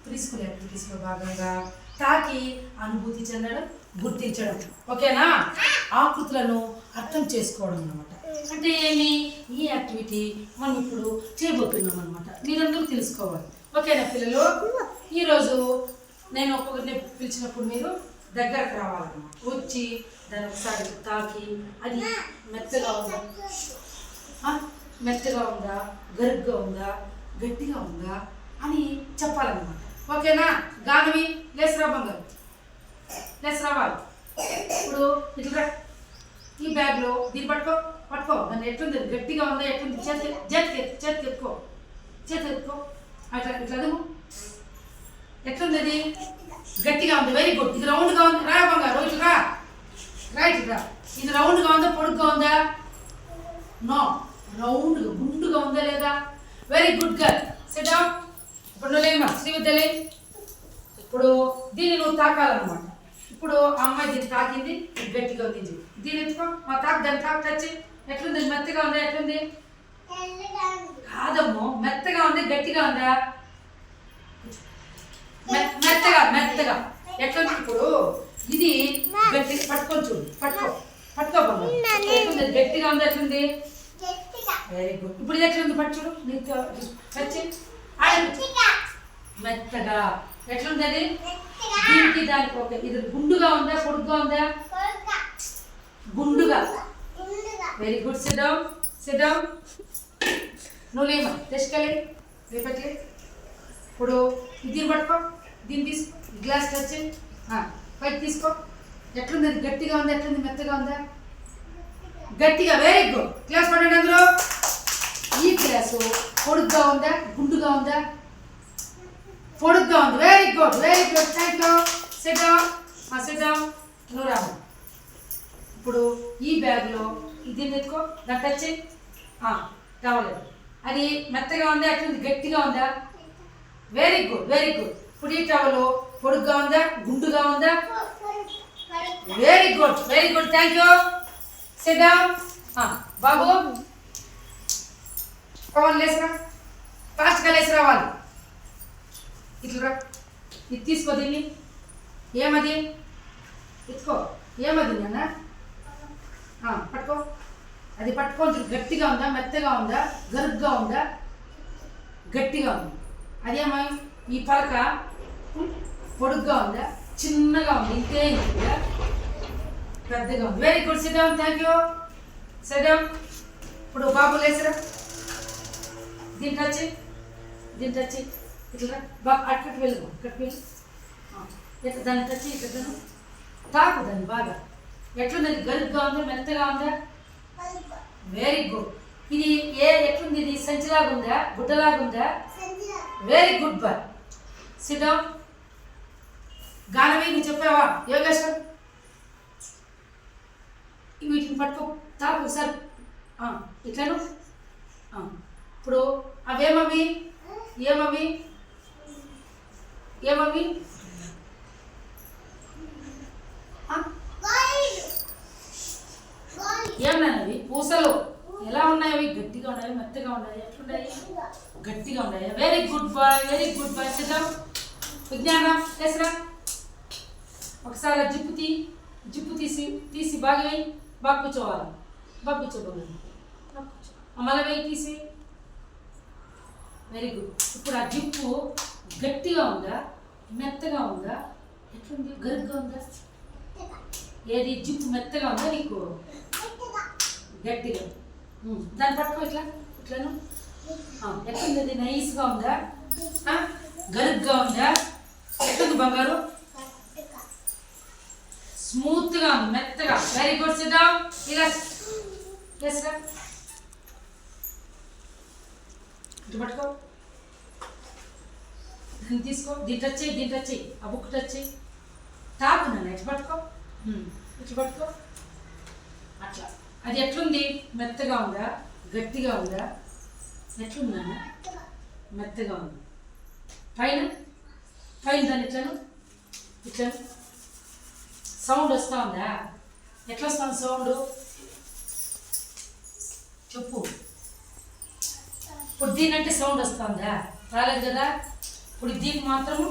Preschool యాక్టివిటీస్లో భాగంగా తాకి అనుభూతి చెందడం, గుర్తించడం, ఓకేనా? ఆకృతులను అర్థం చేసుకోవడం అన్నమాట. అంటే ఏమి ఈ యాక్టివిటీ మనం ఇప్పుడు చేయబోతున్నాం అనమాట. మీరందరూ తెలుసుకోవాలి, ఓకేనా పిల్లలు? ఈరోజు నేను ఒక్కొక్కరిని పిలిచినప్పుడు మీరు దగ్గరకు రావాలన్నమాట. వచ్చి దాన్ని ఒకసారి తాకి అది మెత్తగా ఉందా, మెత్తగా ఉందా, గరుగ్గా ఉందా, గట్టిగా ఉందా అని చెప్పాలన్నమాట. ఓకేనా? గానవి లేసరా బంగారు, లేసి రావాలి. ఇప్పుడు ఇట్లా ఈ బ్యాగ్లో దీన్ని పట్టుకో, పట్టుకో. దాన్ని ఎట్లుంది, గట్టిగా ఉందా, ఎట్లుంది, చేతికి ఎత్తుకో, చేతి ఎత్తుకో. అట్లా ఇట్లా ఎట్లుంది, అది గట్టిగా ఉంది. Very good. ఇది రౌండ్గా ఉంది. రా బంగారు, ఇట్లా రైట్ రా. ఇది రౌండ్గా ఉందా, పొడుగ్గా ఉందా? నో, రౌండ్గా గుండుగా ఉందా లేదా? Very good girl. SIT down. ఇప్పుడు నువ్వేమా శ్రీవిద్యలే, ఇప్పుడు దీన్ని నువ్వు తాకాలన్నమాట. ఇప్పుడు ఆ అమ్మాయి దీన్ని తాకింది, గట్టిగా ఉంది. దీన్ని ఎత్తుకో, మా తాకు, దాన్ని తాకు టచ్. ఎట్లుంది, మెత్తగా ఉందా, ఎట్లుంది? కాదమ్మో, మెత్తగా ఉంది, గట్టిగా ఉందా? మెత్తగా మెత్తగా ఎట్లుంది? ఇప్పుడు ఇది గట్టిగా పట్టుకొని చూడు, పట్టుకో, పట్టుకోబోదు. ఎట్లుంది, గట్టిగా ఉంది, ఎట్లుంది? Very good. ఇప్పుడు ఇది ఎట్లుంది, పట్టు చూడు, నీకు వచ్చి మెత్తగా. ఎట్లుంది అది? దీనికి దానికి ఓకే. ఇది గుండుగా ఉందా, పొడుగ్గా ఉందా? గుండుగా. Very good. Sit down, sit down. నువ్వు లేమా తెచ్చుకెళ్ళి రేపటి. ఇప్పుడు దీన్ని పట్టుకో, దీన్ని తీసుకో, గ్లాస్ వచ్చి పైకి తీసుకో. ఎట్లుంది, అది గట్టిగా ఉందా, ఎట్లుంది, మెత్తగా ఉందా? గట్టిగా. Very good. గ్లాస్ పడండి అందరూ. ఈ గ్లాసు పొడుగ్గా ఉందా, గుండుగా ఉందా? పొడుగ్గా ఉంది. Very good, very good. Thank you. Sit down, sit down. నువ్వు రా. ఇప్పుడు ఈ బ్యాగ్లో దీన్ని ఎత్తుకో, దాన్ని టచ్ చేయి. రావలేదు. అది మెత్తగా ఉందా, ఎట్లుంది, గట్టిగా ఉందా? Very good, very good. ఇప్పుడు ఈ టవలు పొడుగ్గా ఉందా, గుండుగా ఉందా? Very good, very good. Thank you. Sit down. బాబు పవన్ లేసరా, ఫాస్ట్గా లేసి రావాలి. ఇట్లా ఇది తీసుకో, దీన్ని. ఏమది? ఎత్తుకో. ఏమది నాన్న? పట్టుకో. అది పట్టుకోవచ్చు. గట్టిగా ఉందా, మెత్తగా ఉందా, గరుగ్గా ఉందా? గట్టిగా ఉంది. అదేమై ఈ పలక పొడుగ్గా ఉందా, చిన్నగా ఉంది, ఇంతే ఉందా, పెద్దగా ఉంది? Very good. Sit down. Thank you. Sit down. ఇప్పుడు బాబు లేసరా, దీన్ని టచ్, దీన్ని టచ్. ఇట్లా బాగా అక్కడికి వెళ్ళు, అక్కడికి వెళ్ళి ఇట్లా దాన్ని టచ్. ఇట్లా తాకు దాన్ని బాగా. ఎట్లుంది, గరుగ్గా ఉందా, మెత్తగా ఉందా? Very good. ఇది ఎట్లుంది, ఇది సంచిలాగా ఉందా, గుడ్డలాగా ఉందా? Very good boy. Sit down. Gaanavi నువ్వు చెప్పావా యోగేశ్వర్? వీటిని పట్టుకో, తాకు సార్. ఇట్లను. ఇప్పుడు అవేమవి, ఏమవి, ఏమవి? ఏమన్నాయి? పూసలు. ఎలా ఉన్నాయి అవి? గట్టిగా ఉన్నాయి, మెత్తగా ఉన్నాయి, ఎట్లున్నాయి? గట్టిగా ఉన్నాయి. Very good boy, very good boy. సిద్ధం. విజ్ఞానం చేసరా. ఒకసారి జిప్పు తీసి బాగా వేయి, బాగా కూర్చోవాలి, బాగా కూర్చోబోదు. మళ్ళీ వేయి, తీసి. Very good. ఇప్పుడు ఆ జిప్పు గట్టిగా ఉందా, మెత్తగా ఉందా, ఎట్లుంది, గరుగ్గా ఉందా? ఏది జిప్పు మెత్తగా ఉందా నీకు? గట్టిగా. దాన్ని పట్టుకో, ఇట్లా, ఇట్లను. ఎట్లుంది, అది నైస్గా ఉందా, గరుగ్గా ఉందా, ఎట్లుంది బంగారు? స్మూత్గా ఉంది, మెత్తగా. Very good. Sit down. ఇలా చేసరా. ఇటు పట్టుకో, దీన్ని తీసుకో, దీన్ని టచ్ చేయి, దీన్ని టచ్ చేయి, ఆ బుక్ టచ్ చేయి. తాకు నన్ను. ఇటు పట్టుకో, ఇటు పట్టుకో. అట్లా. అది ఎట్లుంది, మెత్తగా ఉందా, గట్టిగా ఉందా? ఎట్లుంది నాన్న? మెత్తగా ఉంది. పైన దాన్ని ఇట్లను, ఇట్లను. సౌండ్ వస్తూ ఉందా? ఎట్లా వస్తుంది సౌండ్ చెప్పు. ఇప్పుడు దీనంటే సౌండ్ వస్తుందా? రాలేదు కదా. ఇప్పుడు దీనికి మాత్రము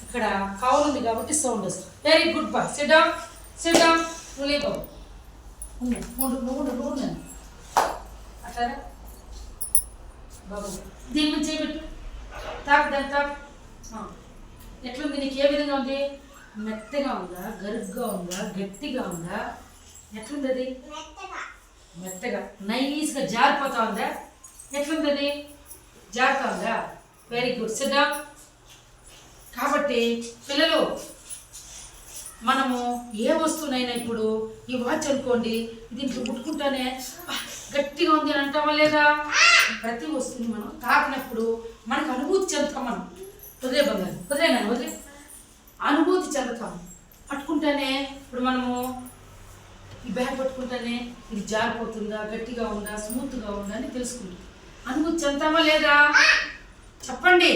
ఇక్కడ కవర్ ఉంది కాబట్టి సౌండ్ వస్తుంది. Very good boy. Sit down, sit down. నువ్వు లేవు నువ్వు అట్లా బాబు. దీని నుంచి చేయబెట్టు. తాకు దాన్ని తాకు. ఎట్లుంది నీకు? ఏ విధంగా ఉంది? మెత్తగా ఉందా, గరుగ్గా ఉందా, గట్టిగా ఉందా? ఎట్లుంది అది? మెత్తగా నైస్గా జారిపోతా ఉందా? ఎట్లుంది అది? జారుతా ఉందా? Very good. Sit down. కాబట్టి పిల్లలు, మనము ఏ వస్తువునైనా ఇప్పుడు ఈ వాచ్ అనుకోండి, దీంట్లో ముట్టుకుంటానే గట్టిగా ఉంది అని అంటామా లేదా? ప్రతి వస్తువుని మనం తాకినప్పుడు మనకు అనుభూతి చెందుతాం. మనం వదిలే బంగారు, వదిలేనా, వదిలే అనుభూతి చెందుతాం. పట్టుకుంటానే ఇప్పుడు మనము ఈ బ్యాగ్ పట్టుకుంటానే ఇది జారిపోతుందా, గట్టిగా ఉందా, స్మూత్గా ఉందా అని తెలుసుకుంటాం. అనుభూతి చెందుతామా లేదా? చెప్పండి.